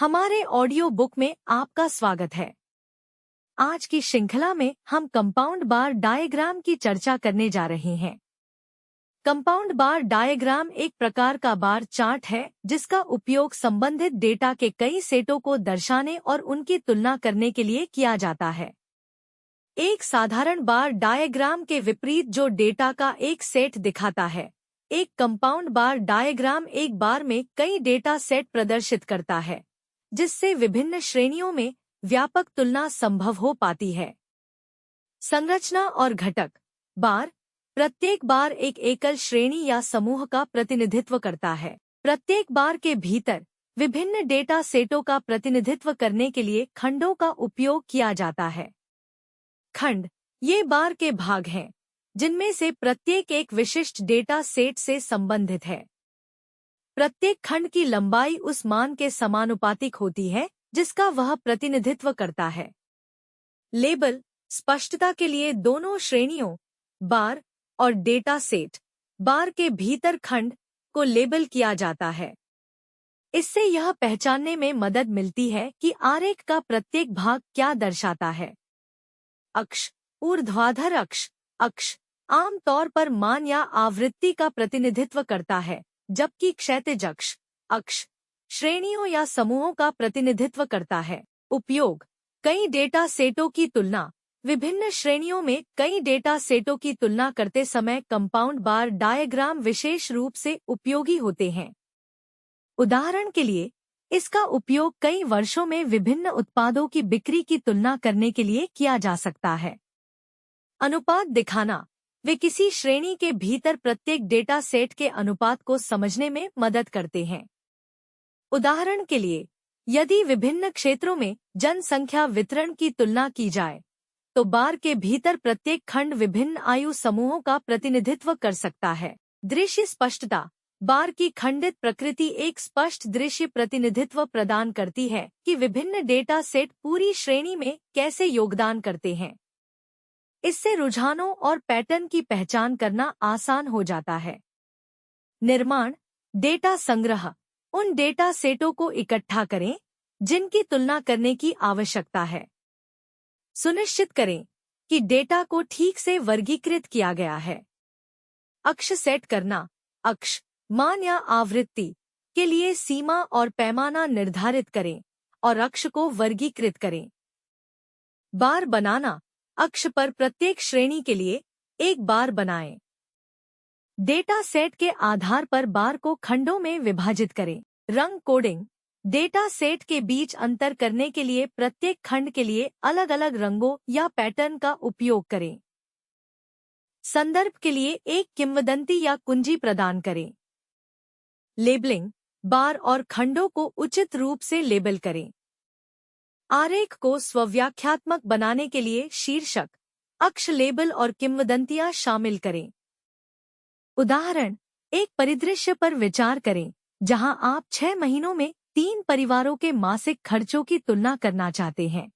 हमारे audio book में आपका स्वागत है। आज की श्रृंखला में हम कंपाउंड बार डायग्राम की चर्चा करने जा रहे हैं। कंपाउंड बार डायग्राम एक प्रकार का बार चार्ट है जिसका उपयोग संबंधित डेटा के कई सेटों को दर्शाने और उनकी तुलना करने के लिए किया जाता है। एक साधारण बार डायग्राम के विपरीत जो डेटा का एक सेट दिखाता है, एक कंपाउंड बार डायग्राम एक बार में कई डेटा सेट प्रदर्शित करता है, जिससे विभिन्न श्रेणियों में व्यापक तुलना संभव हो पाती है। संरचना और घटक बार प्रत्येक बार एक एकल श्रेणी या समूह का प्रतिनिधित्व करता है। प्रत्येक बार के भीतर विभिन्न डेटा सेटों का प्रतिनिधित्व करने के लिए खंडों का उपयोग किया जाता है। खंड ये बार के भाग हैं, जिनमें से प्रत्येक एक विशिष्ट डेटा सेट से संबंधित है। प्रत्येक खंड की लंबाई उस मान के समानुपातिक होती है जिसका वह प्रतिनिधित्व करता है। लेबल स्पष्टता के लिए दोनों श्रेणियों बार और डेटा सेट बार के भीतर खंड को लेबल किया जाता है। इससे यह पहचानने में मदद मिलती है कि आरेख का प्रत्येक भाग क्या दर्शाता है। अक्ष ऊर्ध्वाधर अक्ष अक्ष आमतौर पर मान या आवृत्ति का प्रतिनिधित्व करता है, जबकि क्षैतिज अक्ष अक्ष श्रेणियों या समूहों का प्रतिनिधित्व करता है। उपयोग कई डेटा सेटों की तुलना विभिन्न श्रेणियों में कई डेटा सेटों की तुलना करते समय कंपाउंड बार डायग्राम विशेष रूप से उपयोगी होते हैं। उदाहरण के लिए, इसका उपयोग कई वर्षों में विभिन्न उत्पादों की बिक्री की तुलना करने के लिए किया जा सकता है। अनुपात दिखाना वे किसी श्रेणी के भीतर प्रत्येक डेटा सेट के अनुपात को समझने में मदद करते हैं। उदाहरण के लिए, यदि विभिन्न क्षेत्रों में जनसंख्या वितरण की तुलना की जाए, तो बार के भीतर प्रत्येक खंड विभिन्न आयु समूहों का प्रतिनिधित्व कर सकता है। दृश्य स्पष्टता बार की खंडित प्रकृति एक स्पष्ट दृश्य प्रतिनिधित्व प्रदान करती है कि विभिन्न डेटा सेट पूरी श्रेणी में कैसे योगदान करते हैं। इससे रुझानों और पैटर्न की पहचान करना आसान हो जाता है। निर्माण डेटा संग्रह उन डेटा सेटों को इकट्ठा करें जिनकी तुलना करने की आवश्यकता है। सुनिश्चित करें कि डेटा को ठीक से वर्गीकृत किया गया है। अक्ष सेट करना अक्ष मान या आवृत्ति के लिए सीमा और पैमाना निर्धारित करें और अक्ष को वर्गीकृत करें। बार बनाना अक्ष पर प्रत्येक श्रेणी के लिए एक बार बनाएं। डेटा सेट के आधार पर बार को खंडों में विभाजित करें। रंग कोडिंग डेटा सेट के बीच अंतर करने के लिए प्रत्येक खंड के लिए अलग अलग रंगों या पैटर्न का उपयोग करें। संदर्भ के लिए एक किंवदंती या कुंजी प्रदान करें। लेबलिंग बार और खंडों को उचित रूप से लेबल करें। आरेख को स्वव्याख्यात्मक बनाने के लिए शीर्षक, अक्ष लेबल और किंवदंतियां शामिल करें। उदाहरण एक परिदृश्य पर विचार करें जहां आप 6 महीनों में 3 परिवारों के मासिक खर्चों की तुलना करना चाहते हैं।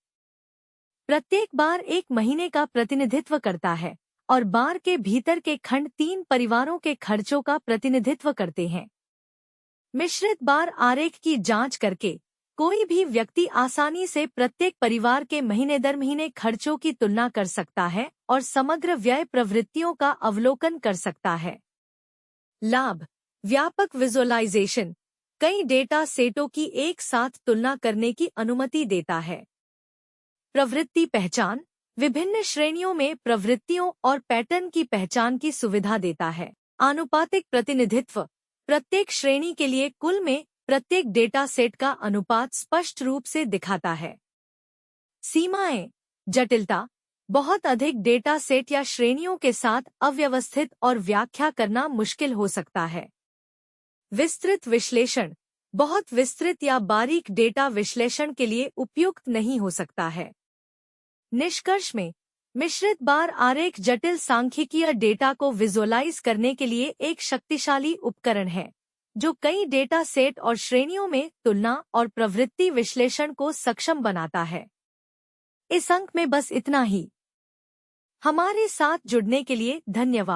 प्रत्येक बार एक महीने का प्रतिनिधित्व करता है और बार के भीतर के खंड 3 परिवारों के खर्चों का प्रतिनिधित्व करते हैं। मिश्रित बार आरेख की जांच करके कोई भी व्यक्ति आसानी से प्रत्येक परिवार के महीने दर महीने खर्चों की तुलना कर सकता है और समग्र व्यय प्रवृत्तियों का अवलोकन कर सकता है। लाभ व्यापक विजुअलाइजेशन कई डेटा सेटों की एक साथ तुलना करने की अनुमति देता है। प्रवृत्ति पहचान विभिन्न श्रेणियों में प्रवृत्तियों और पैटर्न की पहचान की सुविधा देता है। आनुपातिक प्रतिनिधित्व प्रत्येक श्रेणी के लिए कुल में प्रत्येक डेटा सेट का अनुपात स्पष्ट रूप से दिखाता है। सीमाएं जटिलता बहुत अधिक डेटा सेट या श्रेणियों के साथ अव्यवस्थित और व्याख्या करना मुश्किल हो सकता है। विस्तृत विश्लेषण बहुत विस्तृत या बारीक डेटा विश्लेषण के लिए उपयुक्त नहीं हो सकता है। निष्कर्ष में मिश्रित बार आरेख जटिल सांख्यिकीय डेटा को विजुअलाइज करने के लिए एक शक्तिशाली उपकरण है, जो कई डेटा सेट और श्रेणियों में तुलना और प्रवृत्ति विश्लेषण को सक्षम बनाता है। इस अंक में बस इतना ही। हमारे साथ जुड़ने के लिए धन्यवाद।